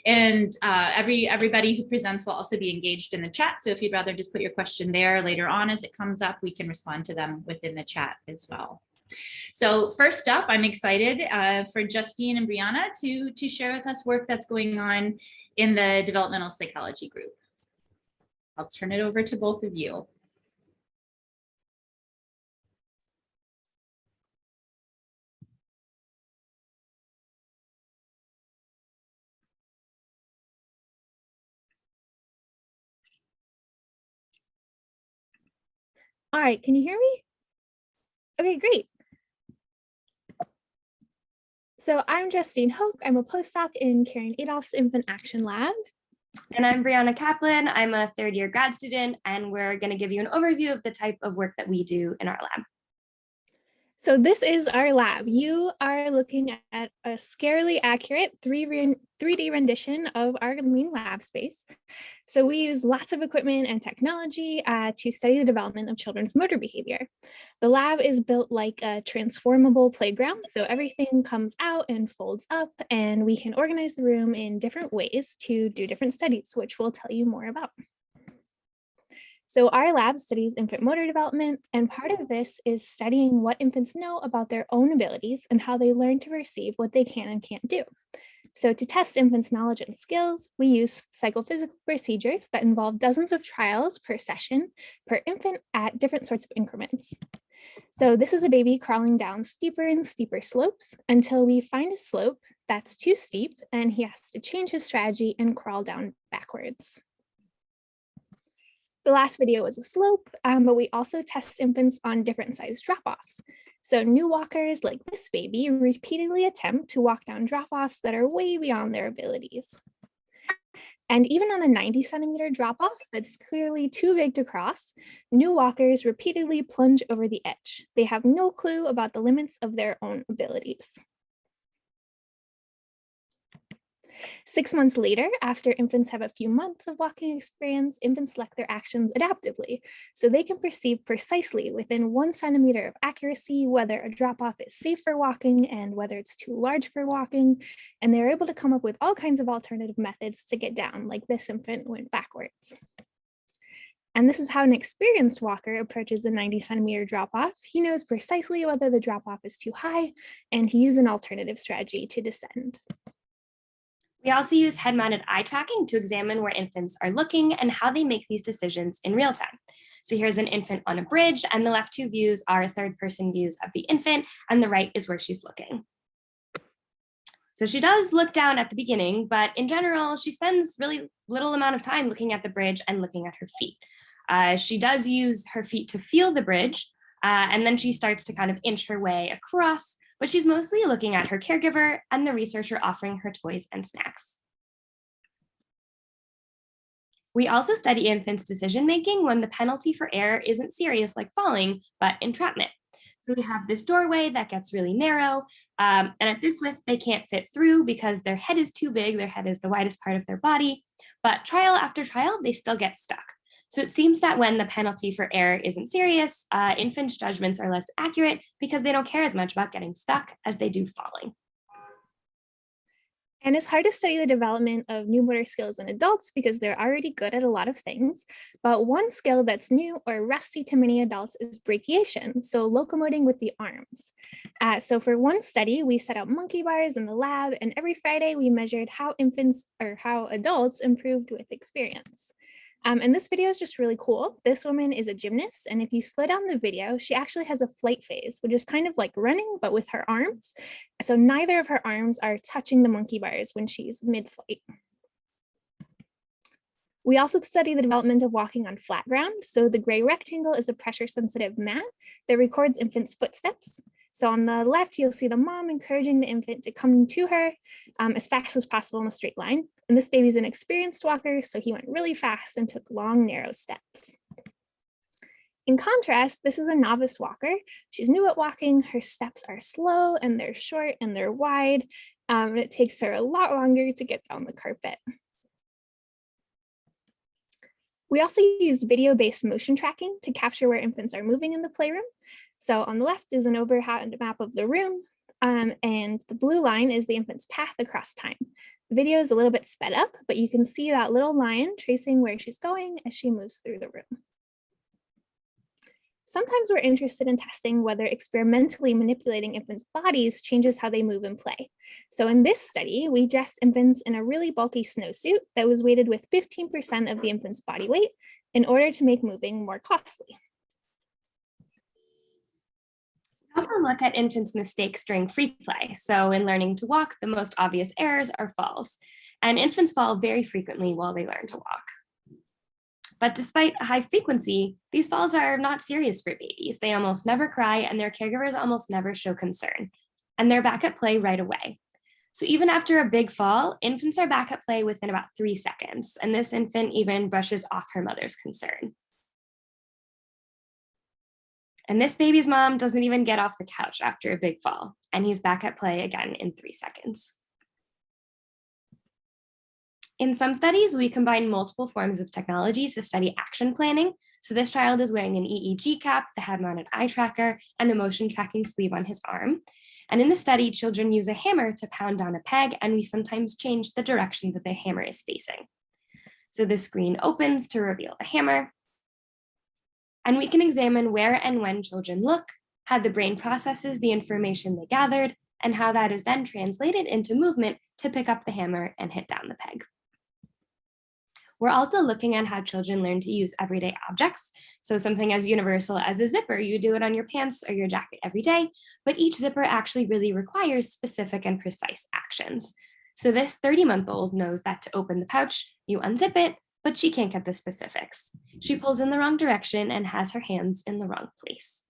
And everybody who presents will also be engaged in the chat. So if you'd rather just put your question there later on as it comes up, we can respond to them within the chat as well. So first up, I'm excited for Justine and Brianna to share with us work that's going on in the developmental psychology group. I'll turn it over to both of you. All right, can you hear me? Okay, great. So I'm Justine Hoke. I'm a postdoc in Karen Adolph's Infant Action Lab. And I'm Brianna Kaplan. I'm a third-year grad student, and we're going to give you an overview of the type of work that we do in our lab. So this is our lab. You are looking at a scarily accurate 3D rendition of our main lab space. So we use lots of equipment and technology to study the development of children's motor behavior. The lab is built like a transformable playground. So everything comes out and folds up, and we can organize the room in different ways to do different studies, which we'll tell you more about. So our lab studies infant motor development, and part of this is studying what infants know about their own abilities and how they learn to perceive what they can and can't do. So to test infants' knowledge and skills, we use psychophysical procedures that involve dozens of trials per session per infant at different sorts of increments. So this is a baby crawling down steeper and steeper slopes until we find a slope that's too steep, and he has to change his strategy and crawl down backwards. The last video was a slope, but we also test infants on different size drop-offs. So new walkers like this baby repeatedly attempt to walk down drop-offs that are way beyond their abilities. And even on a 90-centimeter drop-off that's clearly too big to cross, new walkers repeatedly plunge over the edge. They have no clue about the limits of their own abilities. 6 months later, after infants have a few months of walking experience, infants select their actions adaptively, so they can perceive precisely within 1 centimeter of accuracy whether a drop-off is safe for walking and whether it's too large for walking, and they're able to come up with all kinds of alternative methods to get down, like this infant went backwards. And this is how an experienced walker approaches a 90-centimeter drop-off. He knows precisely whether the drop-off is too high, and he uses an alternative strategy to descend. We also use head-mounted eye tracking to examine where infants are looking and how they make these decisions in real time. So here's an infant on a bridge, and the left two views are third-person views of the infant, and the right is where she's looking. So she does look down at the beginning, but in general, she spends really little amount of time looking at the bridge and looking at her feet. She does use her feet to feel the bridge, and then she starts to kind of inch her way across, but she's mostly looking at her caregiver and the researcher offering her toys and snacks. We also study infants' decision-making when the penalty for error isn't serious like falling, but entrapment. So we have this doorway that gets really narrow, and at this width, they can't fit through because their head is too big, their head is the widest part of their body, but trial after trial, they still get stuck. So it seems that when the penalty for error isn't serious, infants' judgments are less accurate because they don't care as much about getting stuck as they do falling. And it's hard to study the development of new motor skills in adults because they're already good at a lot of things. But one skill that's new or rusty to many adults is brachiation, so locomoting with the arms. So for one study, we set up monkey bars in the lab, and every Friday we measured how adults improved with experience. And this video is just really cool. This woman is a gymnast, and if you slow down the video, she actually has a flight phase, which is kind of like running, but with her arms. So neither of her arms are touching the monkey bars when she's mid-flight. We also study the development of walking on flat ground. So the gray rectangle is a pressure-sensitive mat that records infants' footsteps. So on the left, you'll see the mom encouraging the infant to come to her as fast as possible in a straight line. And this baby's an experienced walker, so he went really fast and took long, narrow steps. In contrast, this is a novice walker. She's new at walking. Her steps are slow and they're short and they're wide. And it takes her a lot longer to get down the carpet. We also use video-based motion tracking to capture where infants are moving in the playroom. So on the left is an overhead map of the room. and the blue line is the infant's path across time. The video is a little bit sped up, but you can see that little line tracing where she's going as she moves through the room. Sometimes we're interested in testing whether experimentally manipulating infants' bodies changes how they move and play. So in this study, we dressed infants in a really bulky snowsuit that was weighted with 15% of the infant's body weight in order to make moving more costly. We also look at infants' mistakes during free play. So in learning to walk, the most obvious errors are falls. And infants fall very frequently while they learn to walk. But despite a high frequency, these falls are not serious for babies. They almost never cry and their caregivers almost never show concern. And they're back at play right away. So even after a big fall, infants are back at play within about 3 seconds. And this infant even brushes off her mother's concern. And this baby's mom doesn't even get off the couch after a big fall. And he's back at play again in 3 seconds. In some studies, we combine multiple forms of technology to study action planning. So this child is wearing an EEG cap, the head-mounted eye tracker, and a motion tracking sleeve on his arm. And in the study, children use a hammer to pound down a peg, and we sometimes change the direction that the hammer is facing. So the screen opens to reveal the hammer. And we can examine where and when children look, how the brain processes the information they gathered, and how that is then translated into movement to pick up the hammer and hit down the peg. We're also looking at how children learn to use everyday objects. So something as universal as a zipper, you do it on your pants or your jacket every day, but each zipper actually really requires specific and precise actions. So this 30-month-old knows that to open the pouch, you unzip it, but she can't get the specifics. She pulls in the wrong direction and has her hands in the wrong place.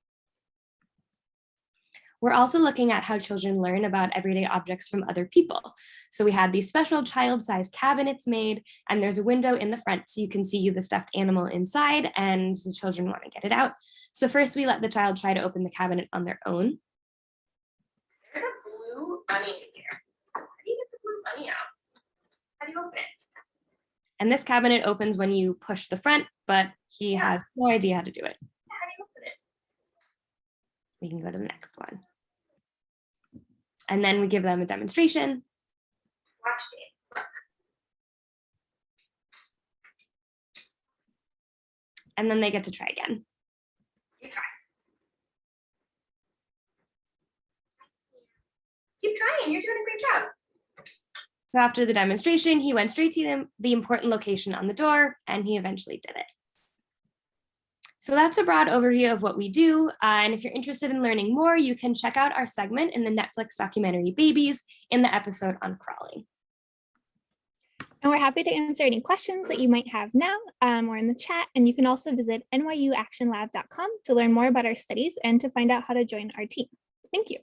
We're also looking at how children learn about everyday objects from other people. So we had these special child-sized cabinets made, and there's a window in the front so you can see the stuffed animal inside, and the children want to get it out. So first we let the child try to open the cabinet on their own. There's a blue bunny in here. How do you get the blue bunny out? How do you open it? And this cabinet opens when you push the front, but he has no idea how to do it. How do you open it? We can go to the next one. And then we give them a demonstration. Watch me. Look. And then they get to try again. You try. Keep trying, you're doing a great job. So after the demonstration, he went straight to the important location on the door, and he eventually did it. So that's a broad overview of what we do. And if you're interested in learning more, you can check out our segment in the Netflix documentary Babies in the episode on crawling. And we're happy to answer any questions that you might have now or in the chat. And you can also visit nyuactionlab.com to learn more about our studies and to find out how to join our team. Thank you.